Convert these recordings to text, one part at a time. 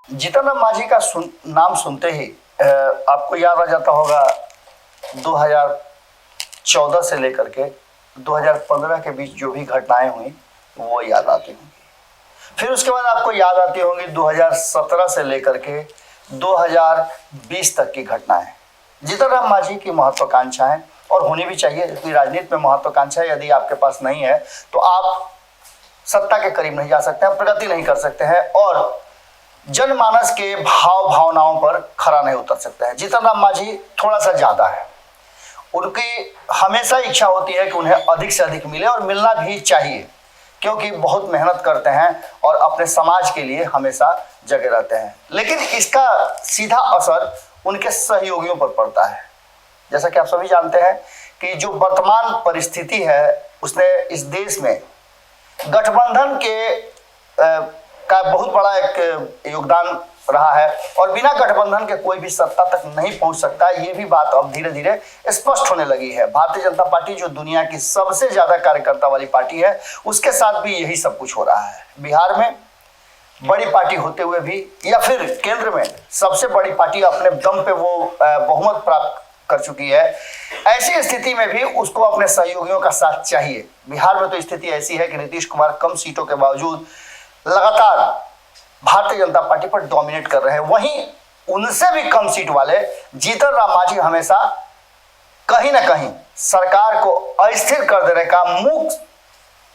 जीतन राम मांझी का नाम सुनते ही आपको याद आ जाता होगा 2014 से लेकर के 2015 के बीच जो भी घटनाएं हुई वो याद आती होंगी। फिर उसके बाद आपको याद आती होंगी 2017 से लेकर के 2020 तक की घटनाएं। जीतन राम मांझी की महत्वाकांक्षाएं और होनी भी चाहिए, क्योंकि राजनीति में महत्वाकांक्षा यदि आपके पास नहीं है तो आप सत्ता के करीब नहीं जा सकते हैं, प्रगति नहीं कर सकते हैं और जनमानस के भाव भावनाओं पर खरा नहीं उतर सकते हैं। जीतन राम मांझी थोड़ा सा ज्यादा है, उनकी हमेशा इच्छा होती है कि उन्हें अधिक से अधिक मिले और मिलना भी चाहिए, क्योंकि बहुत मेहनत करते हैं और अपने समाज के लिए हमेशा जगे रहते हैं। लेकिन इसका सीधा असर उनके सहयोगियों पर पड़ता है। जैसा कि आप सभी जानते हैं कि जो वर्तमान परिस्थिति है उसने इस देश में गठबंधन का बहुत बड़ा एक योगदान रहा है और बिना गठबंधन के कोई भी सत्ता तक नहीं पहुंच सकता। ये भी बात अब धीरे धीरे स्पष्ट होने लगी है। भारतीय जनता पार्टी जो दुनिया की सबसे ज्यादा कार्यकर्ता वाली पार्टी है, उसके साथ भी यही सब कुछ हो रहा है। बिहार में बड़ी पार्टी होते हुए भी या फिर केंद्र में सबसे बड़ी पार्टी अपने दम पे वो बहुमत प्राप्त कर चुकी है। ऐसी स्थिति में भी उसको अपने सहयोगियों का साथ चाहिए। बिहार में तो स्थिति ऐसी है कि नीतीश कुमार कम सीटों के बावजूद लगातार भारतीय जनता पार्टी पर डोमिनेट कर रहे हैं। वहीं उनसे भी कम सीट वाले जीतन राम मांझी हमेशा कहीं ना कहीं सरकार को अस्थिर कर देने का मुंह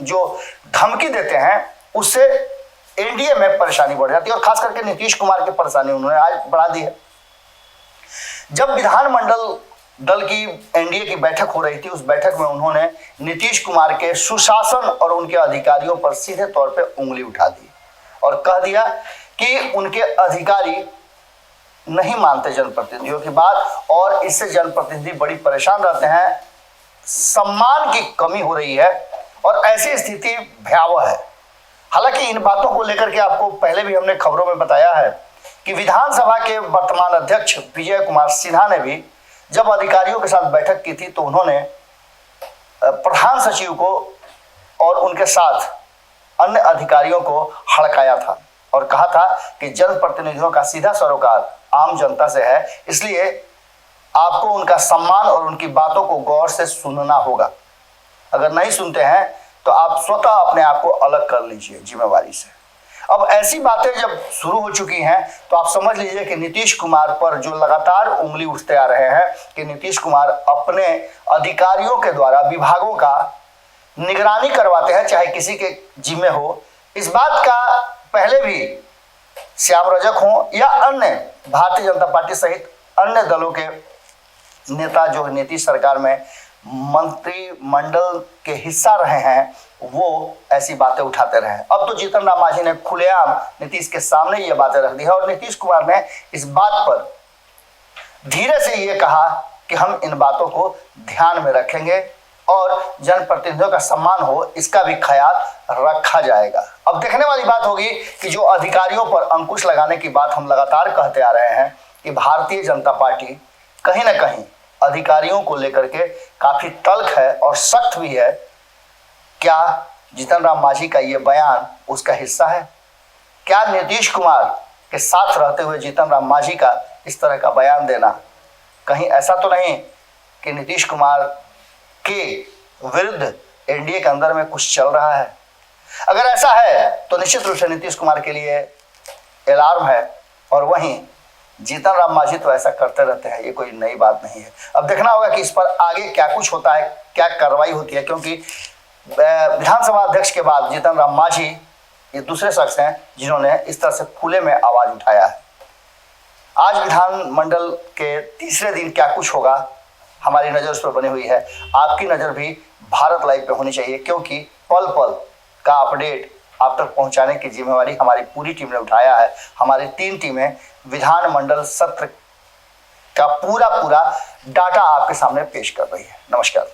जो धमकी देते हैं, उससे एनडीए में परेशानी बढ़ जाती है और खास करके नीतीश कुमार की परेशानी उन्होंने आज बढ़ा दी है। जब विधानमंडल दल की एनडीए की बैठक हो रही थी, उस बैठक में उन्होंने नीतीश कुमार के सुशासन और उनके अधिकारियों पर सीधे तौर पे उंगली उठा दी और कह दिया कि उनके अधिकारी नहीं मानते जनप्रतिनिधियों की बात और इससे जनप्रतिनिधि बड़ी परेशान रहते हैं। सम्मान की कमी हो रही है और ऐसी स्थिति भयावह है। हालांकि इन बातों को लेकर के आपको पहले भी हमने खबरों में बताया है कि विधानसभा के वर्तमान अध्यक्ष विजय कुमार सिन्हा ने भी जब अधिकारियों के साथ बैठक की थी तो उन्होंने प्रधान सचिव को और उनके साथ अन्य अधिकारियों को हड़काया था और कहा था कि जनप्रतिनिधियों का सीधा सरोकार आम जनता से है, इसलिए आपको उनका सम्मान और उनकी बातों को गौर से सुनना होगा। अगर नहीं सुनते हैं तो आप स्वतः अपने आप को अलग कर लीजिए जिम्मेवारी से। अब ऐसी बातें जब शुरू हो चुकी हैं तो आप समझ लीजिए कि नीतीश कुमार पर जो लगातार उंगली उठते आ रहे हैं कि नीतीश कुमार अपने अधिकारियों के द्वारा विभागों का निगरानी करवाते हैं, चाहे किसी के जिम्मे हो। इस बात का पहले भी श्याम रजक हो या अन्य भारतीय जनता पार्टी सहित अन्य दलों के नेता जो नीतीश सरकार में मंत्रिमंडल के हिस्सा रहे हैं, वो ऐसी बातें उठाते रहे। अब तो जीतन राम मांझी ने खुलेआम नीतीश के सामने ये बातें रख दी है और नीतीश कुमार ने इस बात पर धीरे से ये कहा कि हम इन बातों को ध्यान में रखेंगे और जनप्रतिनिधियों का सम्मान हो, इसका भी ख्याल रखा जाएगा। अब देखने वाली बात होगी कि जो अधिकारियों पर अंकुश लगाने की बात हम लगातार कहते आ रहे हैं कि भारतीय जनता पार्टी कहीं ना कहीं अधिकारियों को लेकर के काफी तल्ख है और सख्त भी है। क्या जीतन राम मांझी का ये बयान उसका हिस्सा है? क्या नीतीश कुमार के साथ रहते हुए जीतन राम मांझी का इस तरह का बयान देना कहीं ऐसा तो नहीं कि नीतीश कुमार के विरुद्ध एनडीए के अंदर में कुछ चल रहा है? अगर ऐसा है तो निश्चित रूप से नीतीश कुमार के लिए अलार्म है और वहीं जीतन राम मांझी तो ऐसा करते रहते हैं, ये कोई नई बात नहीं है। अब देखना होगा कि इस पर आगे क्या कुछ होता है, क्या कार्रवाई होती है, क्योंकि विधानसभा अध्यक्ष के बाद जीतन राम मांझी ये दूसरे शख्स हैं जिन्होंने इस तरह से खुले में आवाज उठाया है। आज विधानमंडल के तीसरे दिन क्या कुछ होगा, हमारी नज़र उस पर बनी हुई है। आपकी नज़र भी भारत लाइव पे होनी चाहिए, क्योंकि पल पल का अपडेट आप तक पहुंचाने की जिम्मेवारी हमारी पूरी टीम ने उठाया है। हमारी 3 टीमें विधानमंडल सत्र का पूरा डाटा आपके सामने पेश कर रही है। नमस्कार।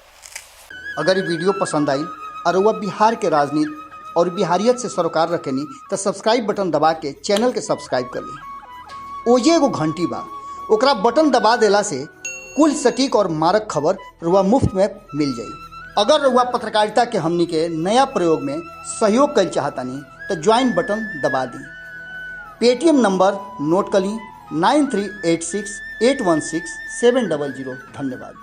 अगर ये वीडियो पसंद आई और वह बिहार के राजनीति और बिहारियत से सरोकार रखेनी तो सब्सक्राइब बटन दबा के चैनल के सब्सक्राइब कर ली। ओजे एगो घंटी बा, ओकरा बटन दबा देला से कुल सटीक और मारक खबर रुआ मुफ्त में मिल जाई। अगर रुआ पत्रकारिता के हमनी के नया प्रयोग में सहयोग कर चाहतानी तो ज्वाइन बटन दबा दी। पेटीएम नंबर नोट कर ली 9386816700। धन्यवाद।